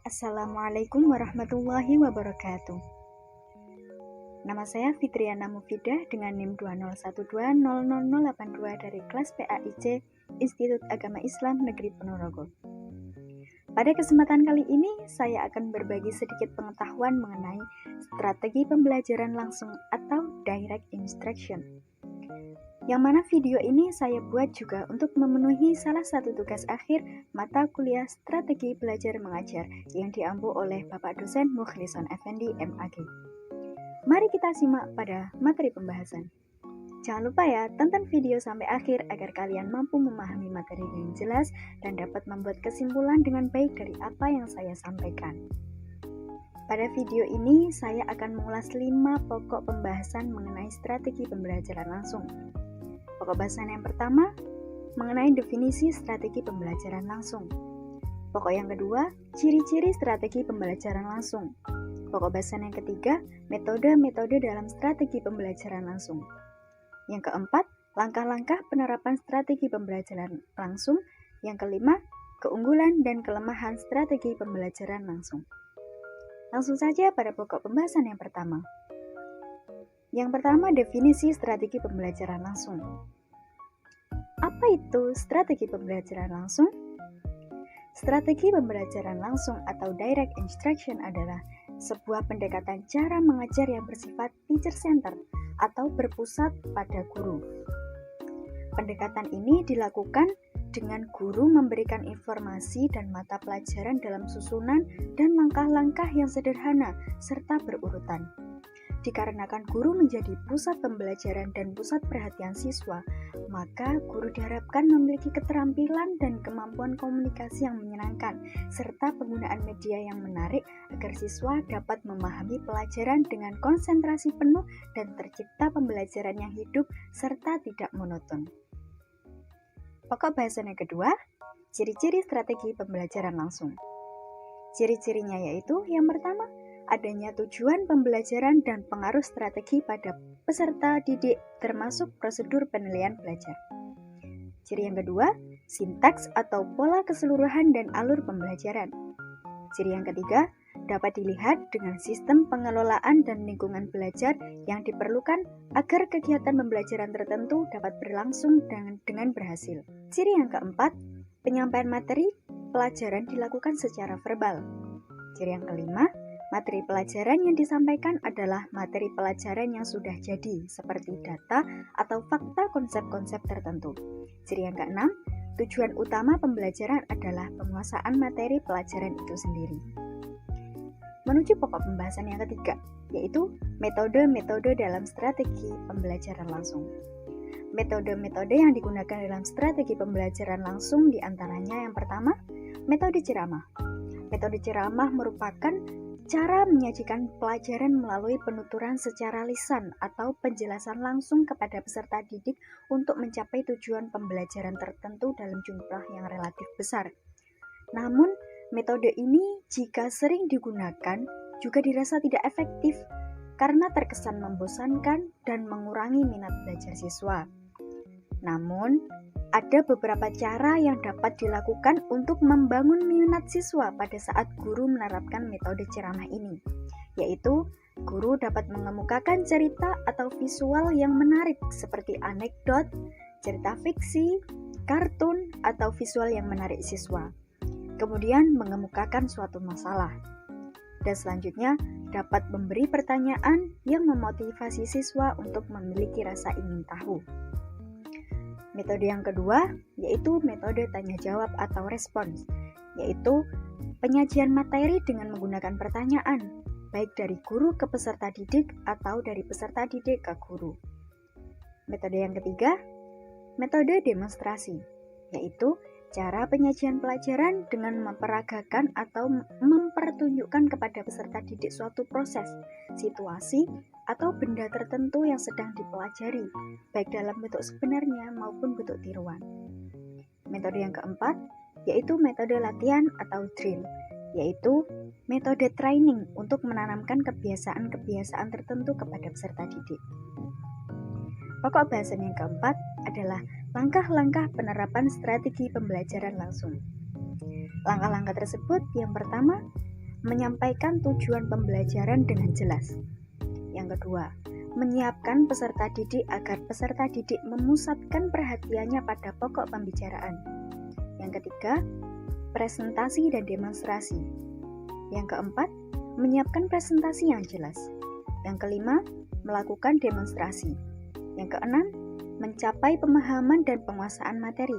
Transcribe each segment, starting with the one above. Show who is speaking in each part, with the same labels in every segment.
Speaker 1: Assalamualaikum warahmatullahi wabarakatuh. Nama saya Fitriana Mufidah dengan NIM 201200082 dari kelas PAIC Institut Agama Islam Negeri Ponorogo. Pada kesempatan kali ini, saya akan berbagi sedikit pengetahuan mengenai strategi pembelajaran langsung atau direct instruction. Yang mana video ini saya buat juga untuk memenuhi salah satu tugas akhir mata kuliah Strategi Belajar Mengajar yang diampu oleh Bapak Dosen Mukhlison Effendi MAG. Mari kita simak pada materi pembahasan. Jangan lupa ya, tonton video sampai akhir agar kalian mampu memahami materi dengan jelas dan dapat membuat kesimpulan dengan baik dari apa yang saya sampaikan. Pada video ini, saya akan mengulas 5 pokok pembahasan mengenai strategi pembelajaran langsung. Pokok bahasan yang pertama, mengenai definisi strategi pembelajaran langsung. Pokok yang kedua, ciri-ciri strategi pembelajaran langsung. Pokok bahasan yang ketiga, metode-metode dalam strategi pembelajaran langsung. Yang keempat, langkah-langkah penerapan strategi pembelajaran langsung. Yang kelima, keunggulan dan kelemahan strategi pembelajaran langsung. Langsung saja pada pokok pembahasan yang pertama. Yang pertama, definisi strategi pembelajaran langsung. Apa itu strategi pembelajaran langsung? Strategi pembelajaran langsung atau direct instruction adalah sebuah pendekatan cara mengajar yang bersifat teacher center atau berpusat pada guru. Pendekatan ini dilakukan dengan guru memberikan informasi dan mata pelajaran dalam susunan dan langkah-langkah yang sederhana serta berurutan. Dikarenakan guru menjadi pusat pembelajaran dan pusat perhatian siswa, maka guru diharapkan memiliki keterampilan dan kemampuan komunikasi yang menyenangkan, serta penggunaan media yang menarik agar siswa dapat memahami pelajaran dengan konsentrasi penuh dan tercipta pembelajaran yang hidup serta tidak monoton. Pokok bahasan yang kedua, ciri-ciri strategi pembelajaran langsung. Ciri-cirinya yaitu yang pertama, adanya tujuan pembelajaran dan pengaruh strategi pada peserta didik termasuk prosedur penilaian belajar. Ciri yang kedua, sintaks atau pola keseluruhan dan alur pembelajaran. Ciri yang ketiga, dapat dilihat dengan sistem pengelolaan dan lingkungan belajar yang diperlukan agar kegiatan pembelajaran tertentu dapat berlangsung dengan berhasil. Ciri yang keempat, penyampaian materi pelajaran dilakukan secara verbal. Ciri yang kelima, materi pelajaran yang disampaikan adalah materi pelajaran yang sudah jadi, seperti data atau fakta konsep-konsep tertentu. Ciri yang keenam, tujuan utama pembelajaran adalah penguasaan materi pelajaran itu sendiri. Menuju pokok pembahasan yang ketiga, yaitu metode-metode dalam strategi pembelajaran langsung. Metode-metode yang digunakan dalam strategi pembelajaran langsung diantaranya yang pertama, metode ceramah. Metode ceramah merupakan cara menyajikan pelajaran melalui penuturan secara lisan atau penjelasan langsung kepada peserta didik untuk mencapai tujuan pembelajaran tertentu dalam jumlah yang relatif besar. Namun, metode ini jika sering digunakan juga dirasa tidak efektif karena terkesan membosankan dan mengurangi minat belajar siswa. Namun, ada beberapa cara yang dapat dilakukan untuk membangun minat siswa pada saat guru menerapkan metode ceramah ini, yaitu guru dapat mengemukakan cerita atau visual yang menarik seperti anekdot, cerita fiksi, kartun, atau visual yang menarik siswa. Kemudian mengemukakan suatu masalah. Dan selanjutnya dapat memberi pertanyaan yang memotivasi siswa untuk memiliki rasa ingin tahu. Metode yang kedua yaitu metode tanya jawab atau respons, yaitu penyajian materi dengan menggunakan pertanyaan, baik dari guru ke peserta didik atau dari peserta didik ke guru. Metode yang ketiga, metode demonstrasi, yaitu cara penyajian pelajaran dengan memperagakan atau mempertunjukkan kepada peserta didik suatu proses, situasi, atau benda tertentu yang sedang dipelajari, baik dalam bentuk sebenarnya maupun bentuk tiruan. Metode yang keempat, yaitu metode latihan atau drill, yaitu metode training untuk menanamkan kebiasaan-kebiasaan tertentu kepada peserta didik. Pokok bahasan yang keempat adalah langkah-langkah penerapan strategi pembelajaran langsung. Langkah-langkah tersebut yang pertama, menyampaikan tujuan pembelajaran dengan jelas. Yang kedua, menyiapkan peserta didik agar peserta didik memusatkan perhatiannya pada pokok pembicaraan. Yang ketiga, presentasi dan demonstrasi. Yang keempat, menyiapkan presentasi yang jelas. Yang kelima, melakukan demonstrasi. Yang keenam, mencapai pemahaman dan penguasaan materi.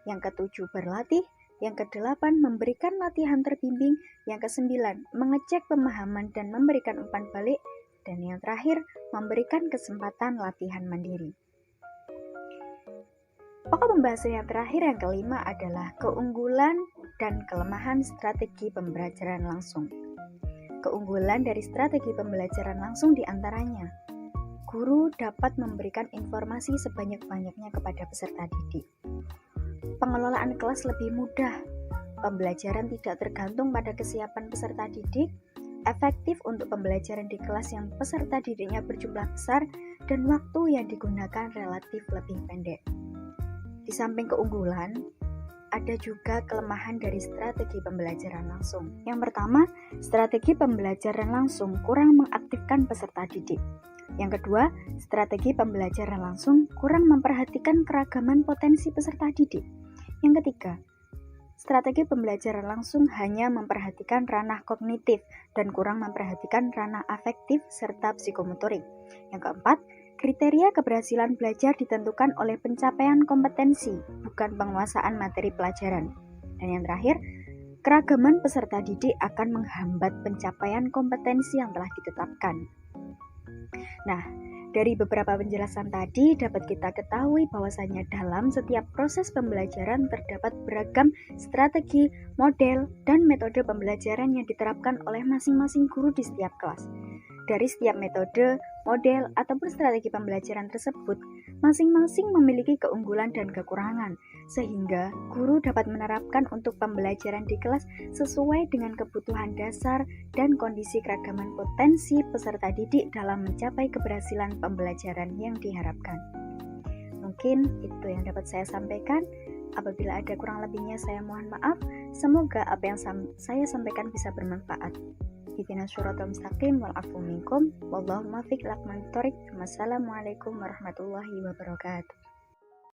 Speaker 1: Yang ketujuh, berlatih. Yang kedelapan, memberikan latihan terbimbing. Yang kesembilan, mengecek pemahaman dan memberikan umpan balik. Dan yang terakhir, memberikan kesempatan latihan mandiri. Pokok pembahasan yang terakhir yang kelima adalah keunggulan dan kelemahan strategi pembelajaran langsung. Keunggulan dari strategi pembelajaran langsung diantaranya, guru dapat memberikan informasi sebanyak-banyaknya kepada peserta didik. Pengelolaan kelas lebih mudah, pembelajaran tidak tergantung pada kesiapan peserta didik, efektif untuk pembelajaran di kelas yang peserta didiknya berjumlah besar, dan waktu yang digunakan relatif lebih pendek. Di samping keunggulan, ada juga kelemahan dari strategi pembelajaran langsung. Yang pertama, strategi pembelajaran langsung kurang mengaktifkan peserta didik. Yang kedua, strategi pembelajaran langsung kurang memperhatikan keragaman potensi peserta didik. Yang ketiga, strategi pembelajaran langsung hanya memperhatikan ranah kognitif dan kurang memperhatikan ranah afektif serta psikomotorik. Yang keempat, kriteria keberhasilan belajar ditentukan oleh pencapaian kompetensi, bukan penguasaan materi pelajaran. Dan yang terakhir, keragaman peserta didik akan menghambat pencapaian kompetensi yang telah ditetapkan. Nah, dari beberapa penjelasan tadi dapat kita ketahui bahwasanya dalam setiap proses pembelajaran terdapat beragam strategi, model, dan metode pembelajaran yang diterapkan oleh masing-masing guru di setiap kelas. Dari setiap metode, model, ataupun strategi pembelajaran tersebut, masing-masing memiliki keunggulan dan kekurangan, sehingga guru dapat menerapkan untuk pembelajaran di kelas sesuai dengan kebutuhan dasar dan kondisi keragaman potensi peserta didik dalam mencapai keberhasilan pembelajaran yang diharapkan. Mungkin itu yang dapat saya sampaikan. Apabila ada kurang lebihnya saya mohon maaf. Semoga apa yang saya sampaikan bisa bermanfaat. Ihdinas shiratal mustaqim wal afu minkum wallahu muwaffiq ila aqwamit thoriq. Wassalamualaikum warahmatullahi wabarakatuh.